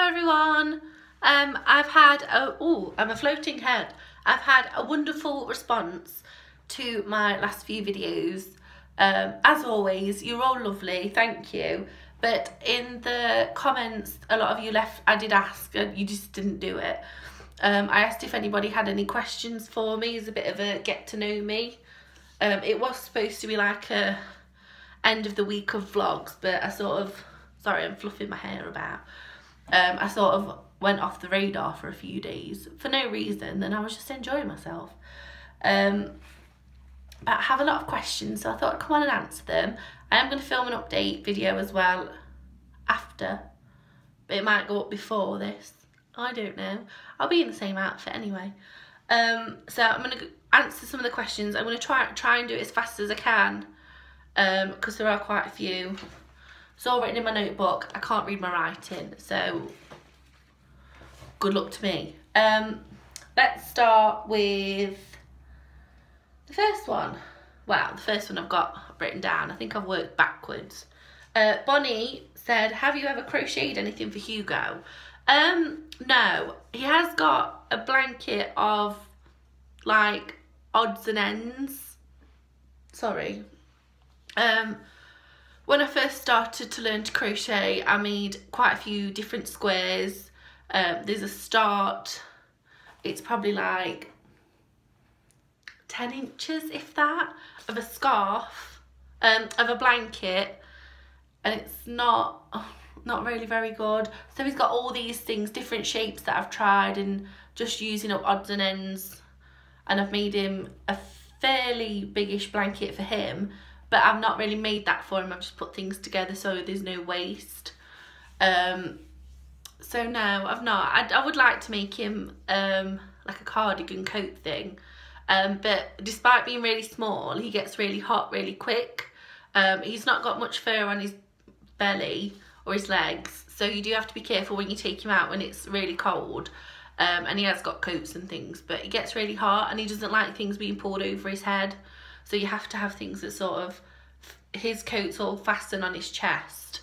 Hello everyone. I've had I'm a floating head. I've had a wonderful response to my last few videos. As always, you're all lovely, thank you. But in the comments, a lot of you left, I did ask and you just didn't do it. I asked if anybody had any questions for me as a bit of a get to know me. It was supposed to be like a end of the week of vlogs, but I sort of, sorry, I'm fluffing my hair about. I sort of went off the radar for a few days for no reason, and I was just enjoying myself. But I have a lot of questions, so I thought I'd come on and answer them. I am going to film an update video as well after, but it might go up before this. I don't know. I'll be in the same outfit anyway. So I'm going to answer some of the questions. I'm going to try and do it as fast as I can, because there are quite a few. It's all written in my notebook. I can't read my writing, so good luck to me. Let's start with the first one. Well, the first one I've got written down. I think I've worked backwards. Bonnie said, have you ever crocheted anything for Hugo? No. He has got a blanket of like odds and ends. Sorry. When I first started to learn to crochet, I made quite a few different squares. There's a start. It's probably like 10 inches, if that, of a scarf, of a blanket, and it's not really very good. So he's got all these things, different shapes that I've tried, and just using up odds and ends, and I've made him a fairly biggish blanket for him, but I've not really made that for him. I've just put things together so there's no waste. So no, I've not. I would like to make him like a cardigan coat thing, but despite being really small, he gets really hot really quick. He's not got much fur on his belly or his legs, so you do have to be careful when you take him out when it's really cold. And he has got coats and things, but he gets really hot and he doesn't like things being pulled over his head. So you have to have things that sort of, his coats all fasten on his chest.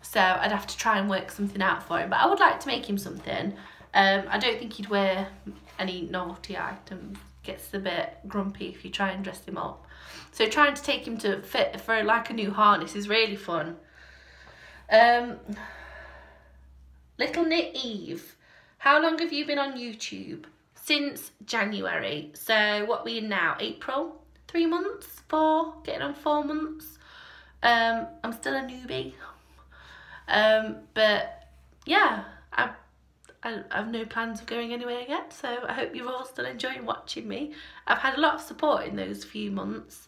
So I'd have to try and work something out for him. But I would like to make him something. I don't think he'd wear any novelty items. Gets a bit grumpy if you try and dress him up. So trying to take him to fit for like a new harness is really fun. Little Knit Eve. How long have you been on YouTube? Since January. So what are we in now? April? 3 months? 4? Getting on 4 months. I'm still a newbie. But yeah, I've no plans of going anywhere yet, so I hope you're all still enjoying watching me. I've had a lot of support in those few months,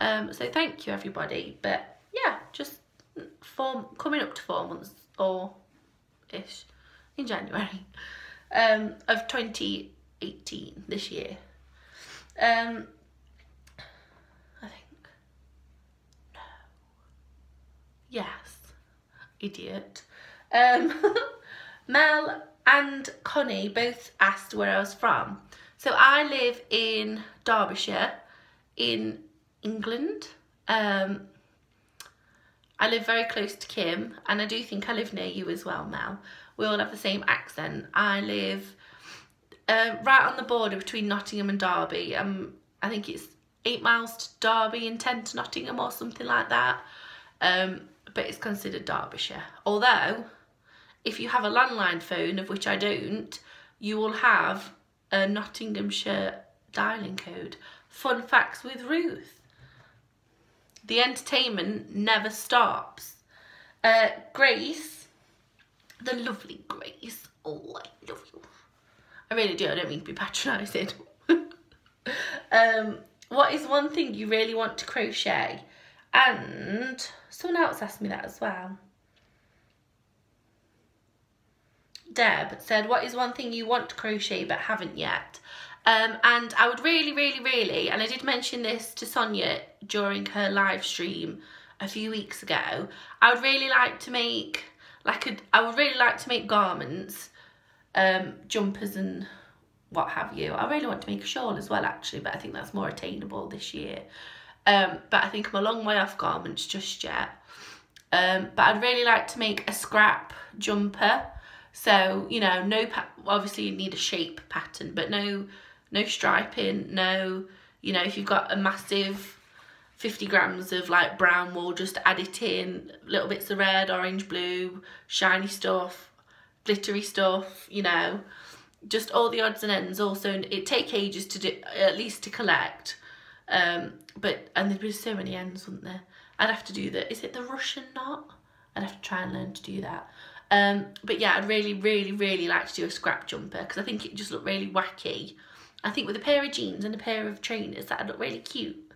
so thank you everybody. But yeah, just coming up to 4 months or ish in January of 2018 this year. I think no. Yes, idiot. Mel and Connie both asked where I was from. So I live in Derbyshire in England. I live very close to Kim, and I do think I live near you as well, Mel. We all have the same accent. I live right on the border between Nottingham and Derby. I think it's 8 miles to Derby and 10 to Nottingham or something like that. But it's considered Derbyshire. Although, if you have a landline phone, of which I don't, you will have a Nottinghamshire dialing code. Fun facts with Ruth. The entertainment never stops. Grace, the lovely Grace. Oh, I love you. I really do. I don't mean to be patronising. What is one thing you really want to crochet? And someone else asked me that as well. Deb said, what is one thing you want to crochet but haven't yet? And I would really, and I did mention this to Sonia during her live stream a few weeks ago, I would really like to make garments, jumpers and what have you. I really want to make a shawl as well actually, but I think that's more attainable this year. But I think I'm a long way off garments just yet. But I'd really like to make a scrap jumper So, you know, obviously you need a shape pattern, but no striping, no, you know, if you've got a massive 50 grams of like brown wool, just add it in, little bits of red, orange, blue, shiny stuff, glittery stuff, you know, just all the odds and ends. Also, it take ages to do, at least to collect, and there'd be so many ends, wouldn't there? I'd have to do is it the Russian knot? I'd have to try and learn to do that. But yeah, I'd really like to do a scrap jumper, because I think it just looked really wacky. I think with a pair of jeans and a pair of trainers, that'd look really cute.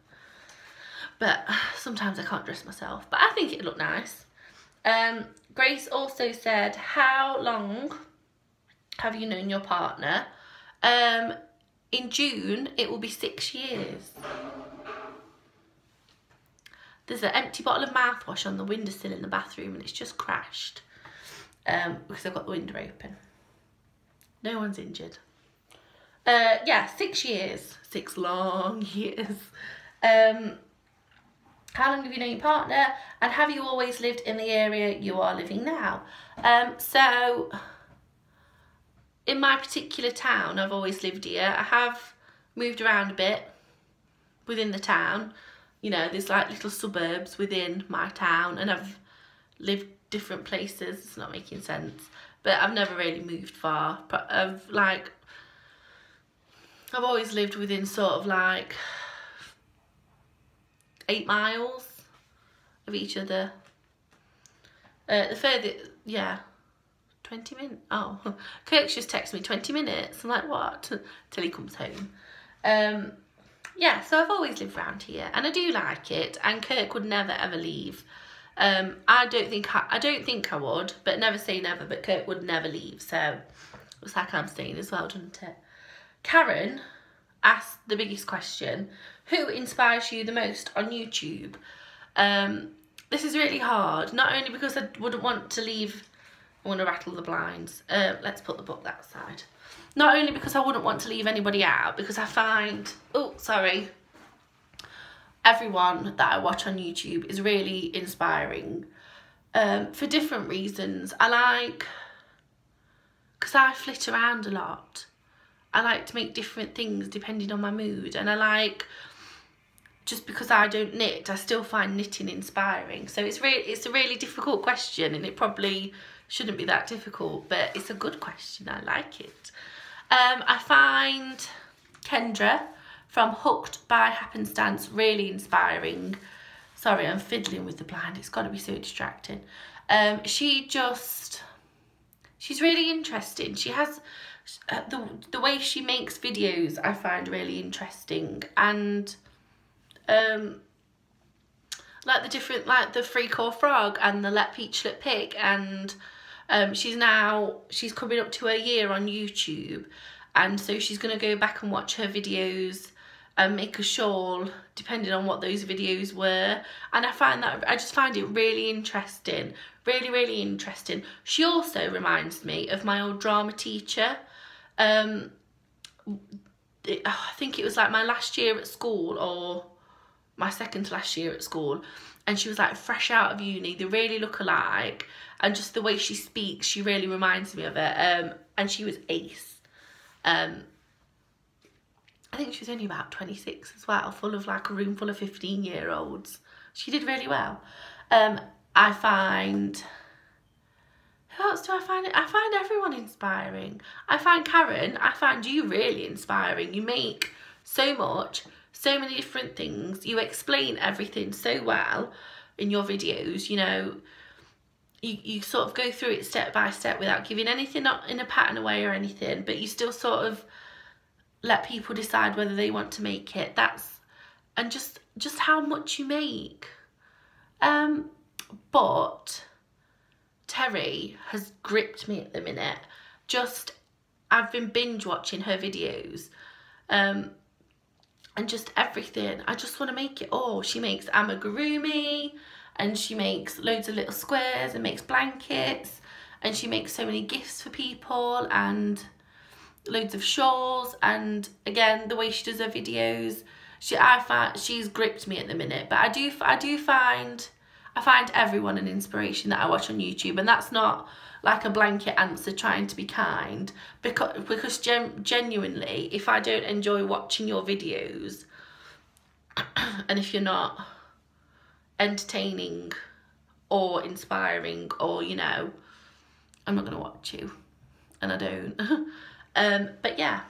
But sometimes I can't dress myself, but I think it'd look nice. Grace also said, how long have you known your partner? In June, it will be 6 years. There's an empty bottle of mouthwash on the windowsill in the bathroom, and it's just crashed because I've got the window open. No one's injured. Yeah, 6 years. 6 long years. How long have you known your partner? And have you always lived in the area you are living now? So, in my particular town, I've always lived here. I have moved around a bit within the town. You know, there's like little suburbs within my town, and I've lived different places. It's not making sense. But I've never really moved far. I've always lived within sort of like 8 miles of each other. The further, yeah, 20 minutes. Oh, Kirk's just texted me 20 minutes. I'm like, what? Till he comes home. Yeah, so I've always lived around here, and I do like it. And Kirk would never ever leave. I don't think I would, but never say never. But Kirk would never leave, so looks like I'm staying as well, doesn't it? Karen asked the biggest question: who inspires you the most on YouTube? This is really hard, not only because I wouldn't want to leave. I want to rattle the blinds. Let's put the book that side. Not only because I wouldn't want to leave anybody out, because I find, oh, sorry, everyone that I watch on YouTube is really inspiring for different reasons. Because I flit around a lot. I like to make different things depending on my mood, and just because I don't knit, I still find knitting inspiring. So it's a really difficult question, and it probably shouldn't be that difficult, but it's a good question. I like it. I find Kendra from Hooked by Happenstance really inspiring. Sorry, I'm fiddling with the blind. It's got to be so distracting. She's really interesting. She has the way she makes videos, I find really interesting, and like the different, like the three-core frog and the let peach let pick, and she's coming up to a year on YouTube, and so she's going to go back and watch her videos and make a shawl depending on what those videos were, and I just find it really interesting, really interesting. She also reminds me of my old drama teacher. I think it was like my last year at school, or my second to last year at school, and she was like fresh out of uni. They really look alike, and just the way she speaks, she really reminds me of it. And she was ace. I think she was only about 26 as well, full of like a room full of 15-year-olds. She did really well. I find, who else do I find? I find everyone inspiring. I find Karen, I find you really inspiring. You make so much, so many different things. You explain everything so well in your videos, you know. You sort of go through it step by step without giving anything up in a pattern away or anything, but you still sort of let people decide whether they want to make it. And just how much you make. But Terry has gripped me at the minute. I've been binge watching her videos, and just everything. I just want to make it all. She makes amigurumi, and she makes loads of little squares, and makes blankets, and she makes so many gifts for people, and loads of shawls. And again, the way she does her videos, I find she's gripped me at the minute. But I find everyone an inspiration that I watch on YouTube, and that's not like a blanket answer trying to be kind, because genuinely, if I don't enjoy watching your videos and if you're not entertaining or inspiring, or, you know, I'm not going to watch you, and I don't. But yeah.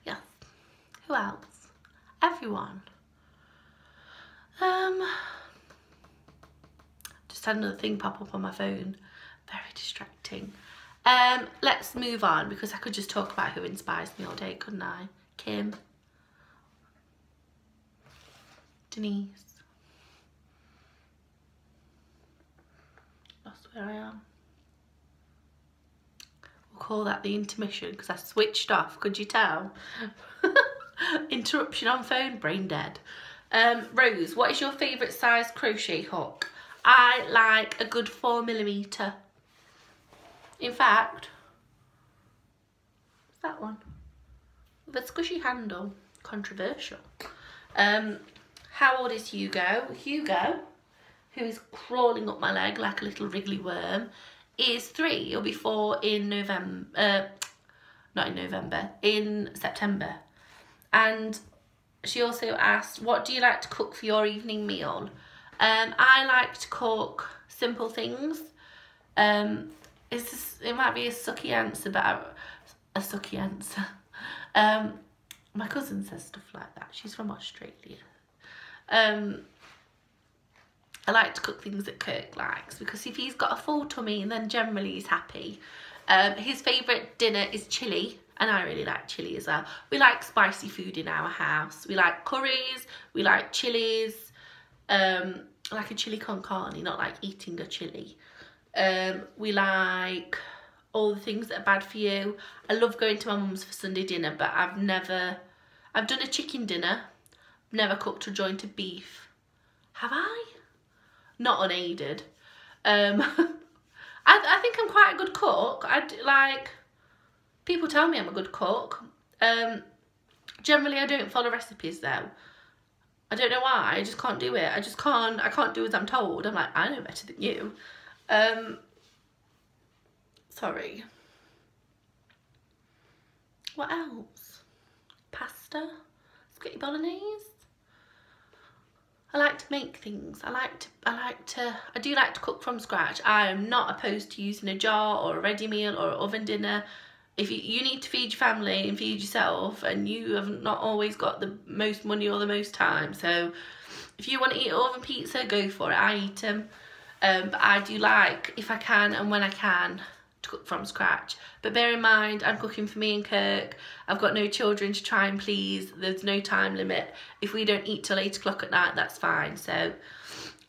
Yeah. Who else? Everyone. Just had another thing pop up on my phone. Very distracting. Let's move on, because I could just talk about who inspires me all day, couldn't I? Kim. Denise. That's where I am. We'll call that the intermission, because I switched off, could you tell? Interruption on phone, brain dead. Rose, what is your favourite size crochet hook? I like a good 4mm. In fact, that one with a squishy handle. Controversial. How old is Hugo? Hugo, who is crawling up my leg like a little wriggly worm, is 3. He'll be 4 in November. Not in November, in September. And she also asked, what do you like to cook for your evening meal? I like to cook simple things. It might be a sucky answer, but a sucky answer. My cousin says stuff like that. She's from Australia. I like to cook things that Kirk likes, because if he's got a full tummy, then generally he's happy. His favourite dinner is chilli, and I really like chilli as well. We like spicy food in our house. We like curries, we like chilies, like a chili con carne, not like eating a chili. We like all the things that are bad for you. I love going to my mum's for Sunday dinner, but I've done a chicken dinner, never cooked a joint of beef. Have I? Not unaided. I think I'm quite a good cook. People tell me I'm a good cook. Generally I don't follow recipes though. I don't know why, I just can't do it. I can't do as I'm told. I'm like, I know better than you. Sorry. What else? Pasta? Spaghetti bolognese? I like to make things. I do like to cook from scratch. I am not opposed to using a jar or a ready meal or an oven dinner. If you need to feed your family and feed yourself, and you have not always got the most money or the most time, so if you want to eat oven pizza, go for it. I eat them. But I do like, if I can and when I can, to cook from scratch. But bear in mind, I'm cooking for me and Kirk. I've got no children to try and please. There's no time limit. If we don't eat till 8 o'clock at night, that's fine. So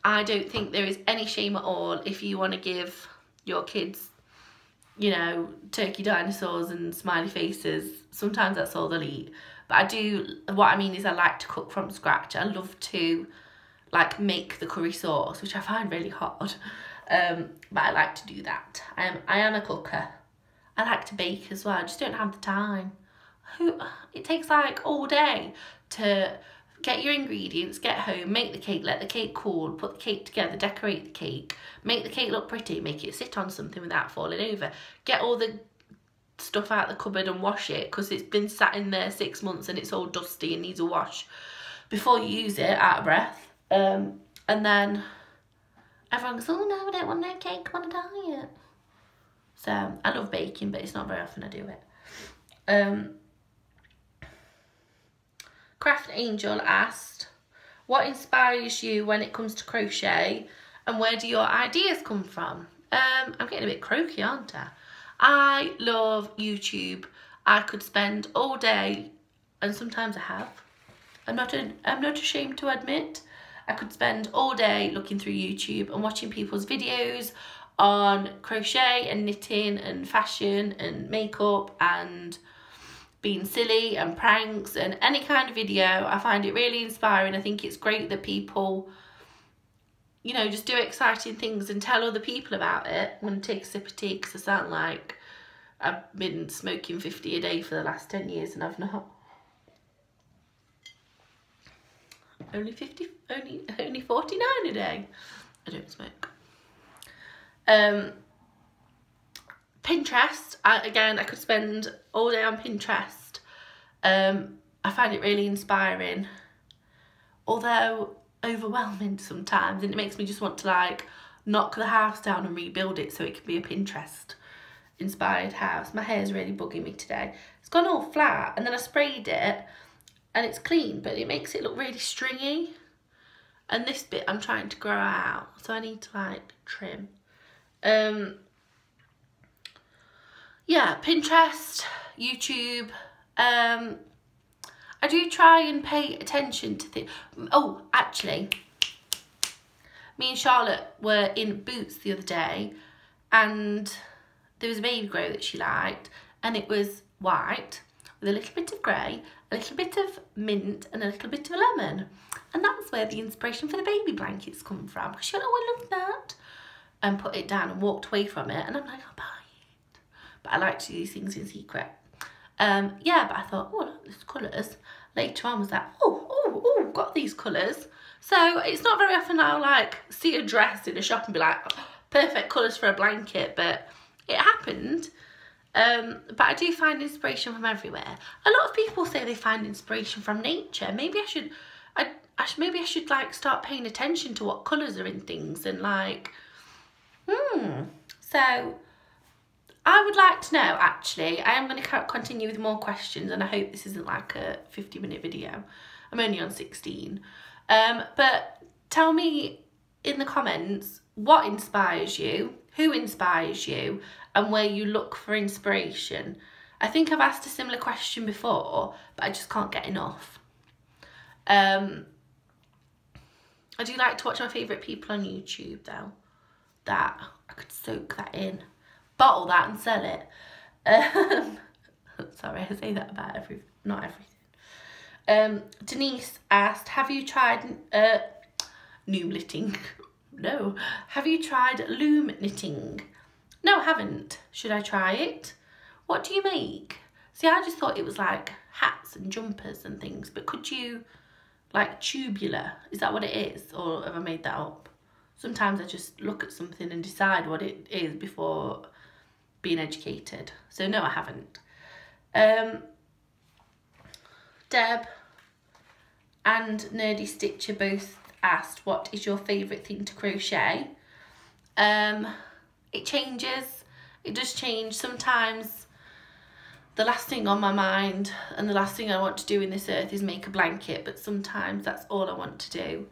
I don't think there is any shame at all if you want to give your kids, you know, turkey dinosaurs and smiley faces. Sometimes that's all they'll eat. But what I mean is I like to cook from scratch. I love to like make the curry sauce, which I find really hard. But I like to do that. I am a cooker. I like to bake as well. I just don't have the time. It takes like all day to get your ingredients, get home, make the cake, let the cake cool, put the cake together, decorate the cake, make the cake look pretty, make it sit on something without falling over, get all the stuff out the cupboard and wash it, because it's been sat in there 6 months and it's all dusty and needs a wash before you use it, out of breath. And then everyone goes, oh no, I don't want no cake, I'm on a diet. So I love baking, but it's not very often I do it. Craft Angel asked, what inspires you when it comes to crochet, and where do your ideas come from? I'm getting a bit croaky, aren't I? I love YouTube. I could spend all day, and sometimes I have. I'm not ashamed to admit. I could spend all day looking through YouTube and watching people's videos on crochet and knitting and fashion and makeup and being silly and pranks and any kind of video. I find it really inspiring. I think it's great that people, you know, just do exciting things and tell other people about it. I'm going to take a sip of tea because I sound like I've been smoking 50 a day for the last 10 years and I've not. Only 49 a day. I don't smoke. Pinterest, again, I could spend all day on Pinterest. I find it really inspiring, although overwhelming sometimes, and it makes me just want to like knock the house down and rebuild it so it can be a Pinterest inspired house. My hair's really bugging me today. It's gone all flat, and then I sprayed it and it's clean, but it makes it look really stringy, and this bit I'm trying to grow out, so I need to like trim. Yeah, Pinterest, YouTube. I do try and pay attention to things. Oh, actually, me and Charlotte were in Boots the other day, and there was a baby grow that she liked, and it was white with a little bit of grey, a little bit of mint, and a little bit of lemon. And that's where the inspiration for the baby blankets come from, because she went, oh, I love that, and put it down and walked away from it, and I'm like, I'll buy it. But I like to do these things in secret. Yeah, but I thought, oh, look, there's colours. Later on was like, oh, got these colours. So it's not very often I'll like see a dress in a shop and be like, oh, perfect colours for a blanket, but it happened. But I do find inspiration from everywhere. A lot of people say they find inspiration from nature. Maybe I should, maybe I should like start paying attention to what colours are in things, and like, so I would like to know, actually. I am going to continue with more questions, and I hope this isn't like a 50-minute video. I'm only on 16. But tell me in the comments what inspires you, who inspires you, and where you look for inspiration. I think I've asked a similar question before, but I just can't get enough. I do like to watch my favourite people on YouTube, though. That, I could soak that in. Bottle that and sell it. Sorry, I say that about not everything. Denise asked, have you tried loom knitting? No. Have you tried loom knitting? No, I haven't. Should I try it? What do you make? See, I just thought it was like hats and jumpers and things, but could you, like tubular, is that what it is? Or have I made that up? Sometimes I just look at something and decide what it is before being educated. So no, I haven't. Deb and Nerdy Stitcher both asked, what is your favourite thing to crochet? It changes. It does change. Sometimes the last thing on my mind and the last thing I want to do in this earth is make a blanket, but sometimes that's all I want to do.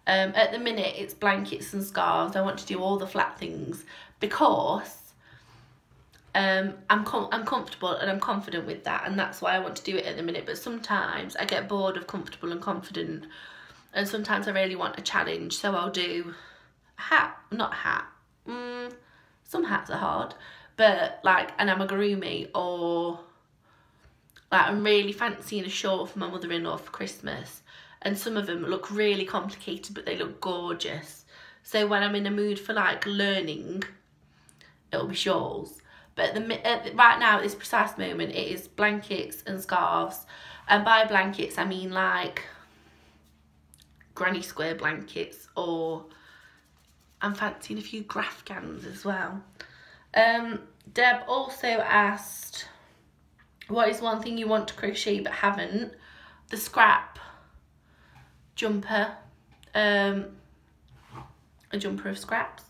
At the minute it's blankets and scarves. I want to do all the flat things because I'm comfortable and I'm confident with that, and that's why I want to do it at the minute. But sometimes I get bored of comfortable and confident, and sometimes I really want a challenge, so I'll do a hat, not a hat, some hats are hard, but like an amigurumi, or like I'm really fancying a shawl for my mother-in-law for Christmas, and some of them look really complicated but they look gorgeous. So when I'm in a mood for like learning, it'll be shawls. But right now, at this precise moment, it is blankets and scarves. And by blankets, I mean like granny square blankets, or I'm fancying a few graphgans as well. Deb also asked, what is one thing you want to crochet but haven't? The scrap jumper, a jumper of scraps.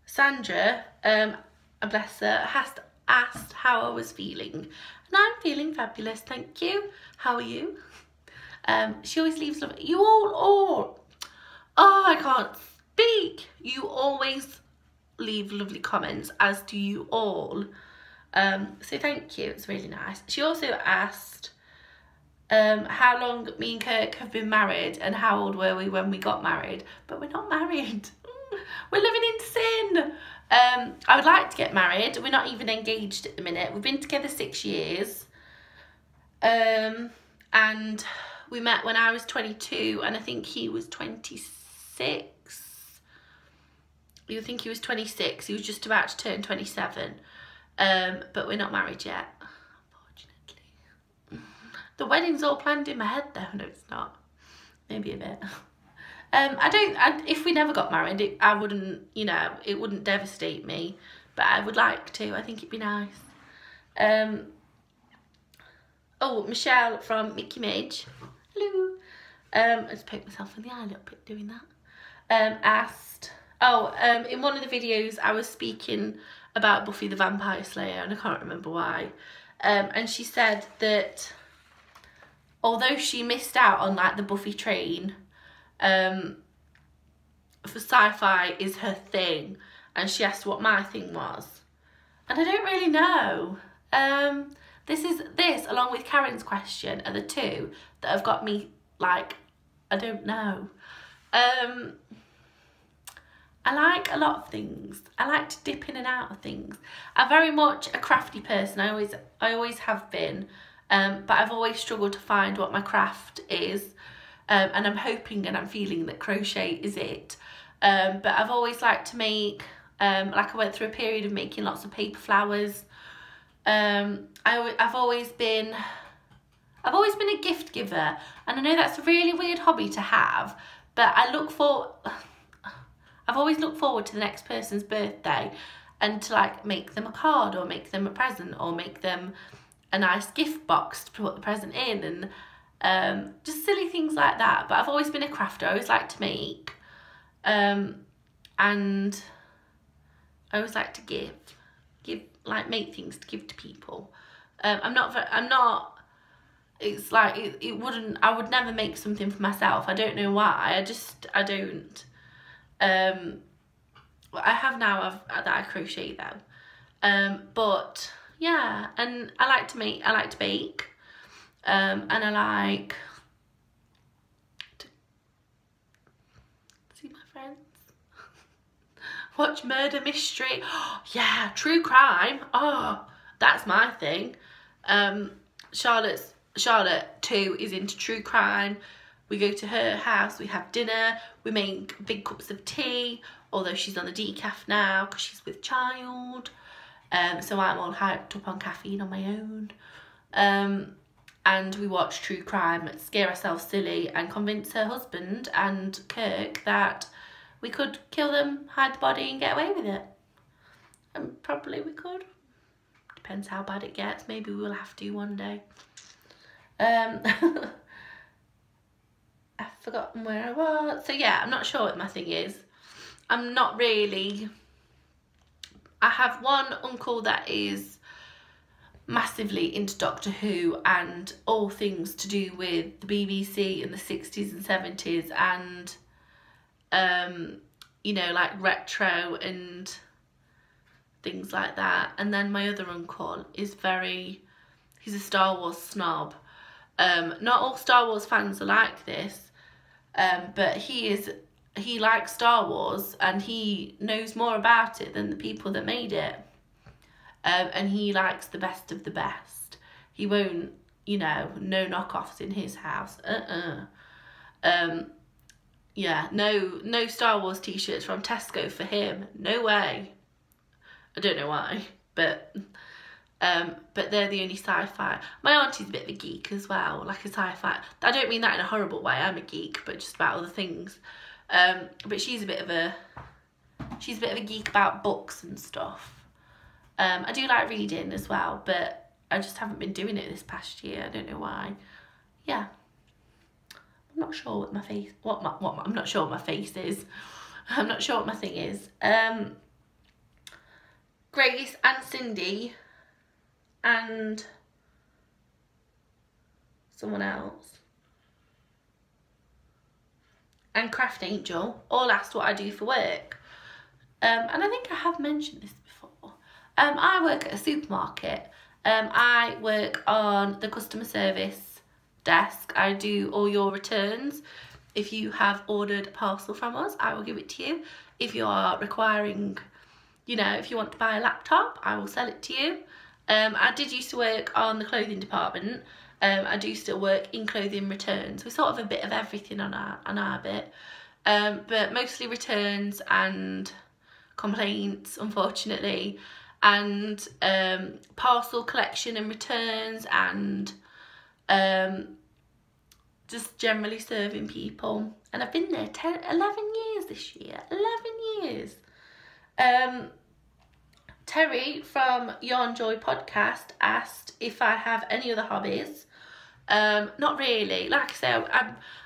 Sandra, bless her, has asked how I was feeling, and I'm feeling fabulous, thank you. How are you? She always leaves love. You all, oh, I can't speak. You always leave lovely comments, as do you all. So thank you, it's really nice. She also asked how long me and Kirk have been married and how old were we when we got married, but we're not married. We're living in sin. I would like to get married. We're not even engaged at the minute. We've been together 6 years. And we met when I was 22 and I think he was 26. I think he was 26. He was just about to turn 27. But we're not married yet, unfortunately. The wedding's all planned in my head though. No, it's not. Maybe a bit. If we never got married, I wouldn't, you know, it wouldn't devastate me, but I would like to. I think it'd be nice. Oh, Michelle from Mickey Midge, hello. I just poked myself in the eye a little bit doing that. Asked, in one of the videos I was speaking about Buffy the Vampire Slayer, and I can't remember why. And she said that although she missed out on like the Buffy train, for sci-fi is her thing, and she asked what my thing was, and I don't really know. This along with Karen's question are the two that have got me like, I don't know. I like a lot of things. I like to dip in and out of things. I'm very much a crafty person. I always have been, but I've always struggled to find what my craft is. And I'm hoping and I'm feeling that crochet is it. But I've always liked to make, like I went through a period of making lots of paper flowers. I've always been a gift giver, and I know that's a really weird hobby to have, but I've always looked forward to the next person's birthday and to like make them a card or make them a present or make them a nice gift box to put the present in, and just silly things like that. But I've always been a crafter. I always like to make, and I always like to like make things to give to people. It's like I would never make something for myself. I don't know why. I don't. I have now that I crochet though. But yeah, and I like to bake. And I like to see my friends. Watch murder mystery. Yeah, true crime. Oh, that's my thing. Charlotte too is into true crime. We go to her house, we have dinner, we make big cups of tea, although she's on the decaf now because she's with child. So I'm all hyped up on caffeine on my own. And we watch true crime, scare ourselves silly, and convince her husband and Kirk that we could kill them, hide the body and get away with it. And probably we could. Depends how bad it gets. Maybe we'll have to one day. I've forgotten where I was. So yeah, I'm not sure what my thing is. I'm not really... I have one uncle that is massively into Doctor Who and all things to do with the BBC in the 60s and 70s and you know, like retro and things like that. And then my other uncle is he's a Star Wars snob. Not all Star Wars fans are like this, but he likes Star Wars and he knows more about it than the people that made it. And he likes the best of the best. He won't, you know, no knockoffs in his house. Yeah, no Star Wars t-shirts from Tesco for him. No way. I don't know why, but they're the only sci-fi. My auntie's a bit of a geek as well, like a sci-fi. I don't mean that in a horrible way. I'm a geek, but just about other things. But she's a bit of a geek about books and stuff. I do like reading as well, but I just haven't been doing it this past year. I don't know why. Yeah, I'm not sure what my face. I'm not sure what my face is. I'm not sure what my thing is. Grace and Cindy and someone else and Craft Angel all asked what I do for work, and I think I have mentioned this before. I work at a supermarket. I work on the customer service desk. I do all your returns. If you have ordered a parcel from us, I will give it to you. If you are requiring, you know, if you want to buy a laptop, I will sell it to you. I did used to work on the clothing department. I do still work in clothing returns. We're sort of a bit of everything on our bit, but mostly returns and complaints, unfortunately, and parcel collection and returns, and just generally serving people. And I've been there 11 years this year. 11 years. Terry from Yarn Joy podcast asked if I have any other hobbies. Not really. Like I say,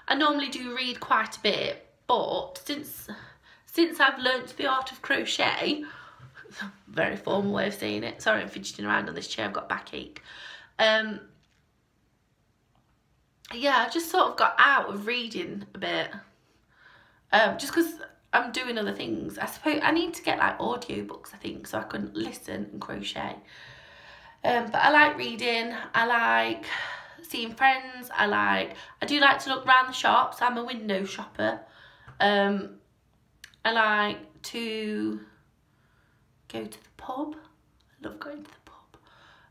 I normally do read quite a bit, but since I've learnt the art of crochet, very formal way of saying it. Sorry, I'm fidgeting around on this chair. I've got backache. Yeah, I just sort of got out of reading a bit. Just because I'm doing other things. I suppose I need to get like audiobooks, I think, so I can listen and crochet. But I like reading. I like seeing friends. I do like to look around the shops. I'm a window shopper. I like to go to the pub. I love going to the pub.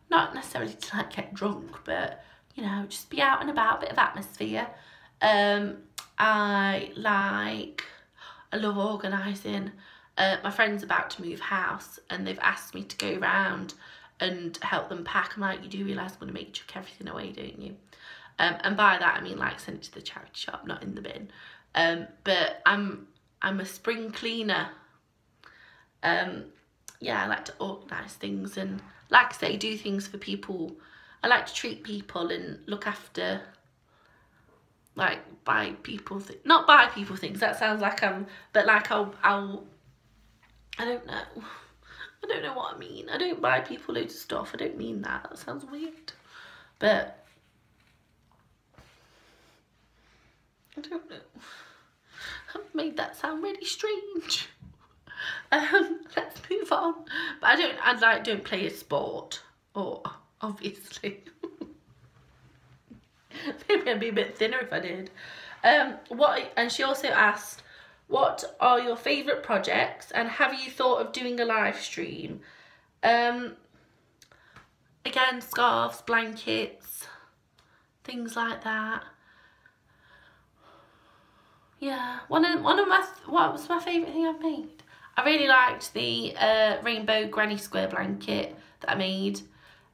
Not necessarily to like get drunk, but you know, just be out and about, a bit of atmosphere. I love organising. My friend's about to move house and they've asked me to go round and help them pack. I'm like, you do realise I'm going to make you chuck everything away, don't you? And by that I mean like send it to the charity shop, not in the bin. But I'm a spring cleaner. Yeah, I like to organise things and, like I say, do things for people. I like to treat people and look after, like, buy people things. Not buy people things, that sounds like but like I don't know. I don't know what I mean. I don't buy people loads of stuff. I don't mean that. That sounds weird. But I don't know. I've made that sound really strange. Let's move on. But I don't play a sport, or obviously. Maybe I'd be a bit thinner if I did. And she also asked, what are your favourite projects and have you thought of doing a live stream? Again, scarves, blankets, things like that. Yeah, what was my favourite thing I've made? I really liked the rainbow granny square blanket that I made.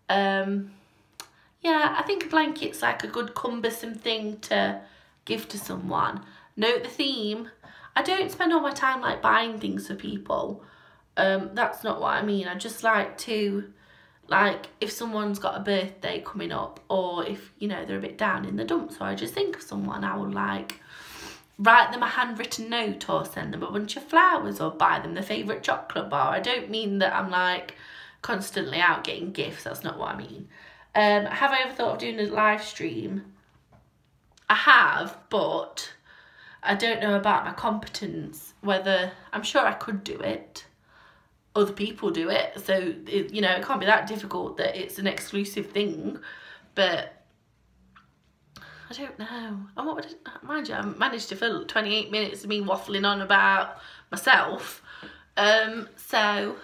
Yeah, I think a blanket's like a good cumbersome thing to give to someone. Note the theme. I don't spend all my time like buying things for people. That's not what I mean. I just like to, like, if someone's got a birthday coming up, or if, you know, they're a bit down in the dumps, or I just think of someone, I will like write them a handwritten note or send them a bunch of flowers or buy them the favourite chocolate bar. I don't mean that I'm like constantly out getting gifts. That's not what I mean. Have I ever thought of doing a live stream? I have, but I don't know about my competence, whether, I'm sure I could do it. Other people do it, so it, you know, it can't be that difficult that it's an exclusive thing, but I don't know. And what would it, mind you, I managed to fill 28 minutes of me waffling on about myself. So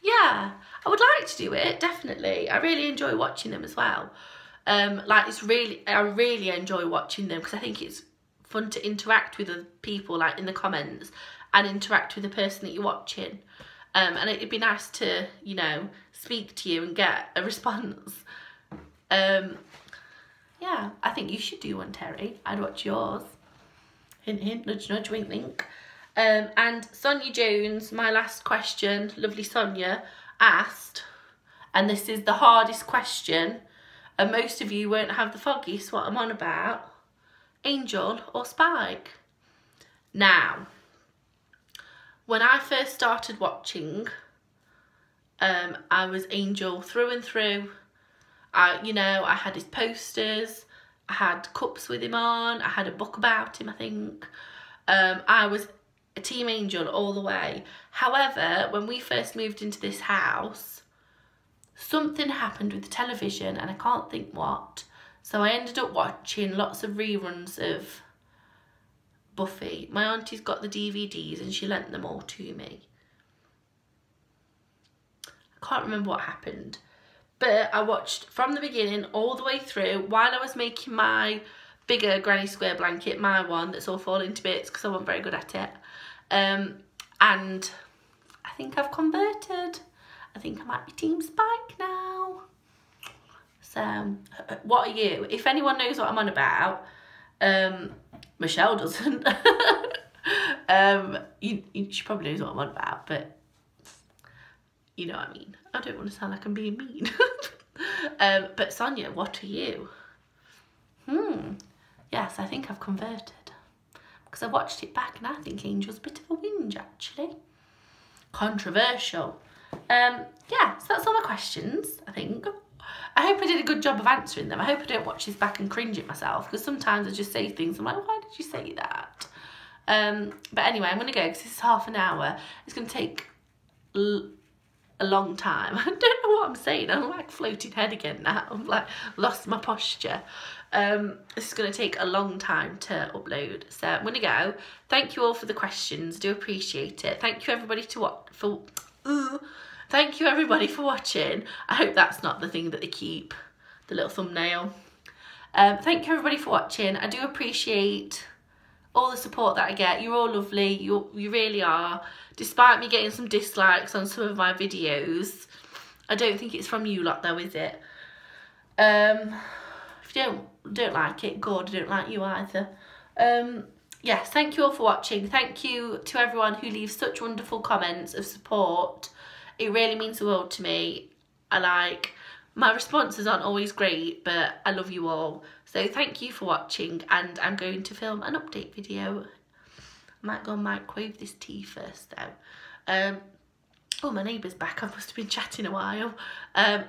yeah, I would like to do it, definitely. I really enjoy watching them as well. Like I really enjoy watching them because I think it's fun to interact with other people, like in the comments, and interact with the person that you're watching. And it'd be nice to, you know, speak to you and get a response. Yeah, I think you should do one, Terry. I'd watch yours. Hint, hint, nudge, nudge, wink, wink. And Sonia Jones, my last question, lovely Sonia, asked, and this is the hardest question, and most of you won't have the foggiest what I'm on about, Angel or Spike? Now, when I first started watching, I was Angel through and through. You know, I had his posters, I had cups with him on, I had a book about him, I think. I was a Team Angel all the way. However, when we first moved into this house, something happened with the television and I can't think what. So I ended up watching lots of reruns of Buffy. My auntie's got the DVDs and she lent them all to me. I can't remember what happened. But I watched from the beginning all the way through while I was making my bigger granny square blanket, my one that's all falling to bits because I wasn't very good at it. And I think I've converted. I think I might be Team Spike now. So, what are you? If anyone knows what I'm on about, Michelle doesn't. She probably knows what I'm on about, but you know what I mean. I don't want to sound like I'm being mean. But Sonia, what are you? Yes, I think I've converted. Because I watched it back and I think Angel's a bit of a whinge, actually. Controversial. Yeah, so that's all my questions, I think. I hope I did a good job of answering them. I hope I don't watch this back and cringe at myself, because sometimes I just say things, I'm like, why did you say that? But anyway, I'm going to go because this is half an hour. It's going to take a long time. I don't know what I'm saying. I'm like floating head again now. I've like lost my posture. This is going to take a long time to upload, so I'm going to go. Thank you all for the questions. I do appreciate it. Thank you everybody thank you everybody for watching. I hope that's not the thing that they keep, the little thumbnail. Thank you everybody for watching. I do appreciate all the support that I get. You're all lovely. You really are. Despite me getting some dislikes on some of my videos, I don't think it's from you lot though, is it? If you don't like it, good. I don't like you either. Yes, thank you all for watching. Thank you to everyone who leaves such wonderful comments of support. It really means the world to me. My responses aren't always great, but I love you all. So thank you for watching, and I'm going to film an update video. I might go and microwave this tea first though. Oh, my neighbour's back. I must have been chatting a while.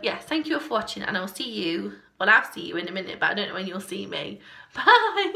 Yes, thank you all for watching, and I'll see you, well, I'll see you in a minute, but I don't know when you'll see me. Bye!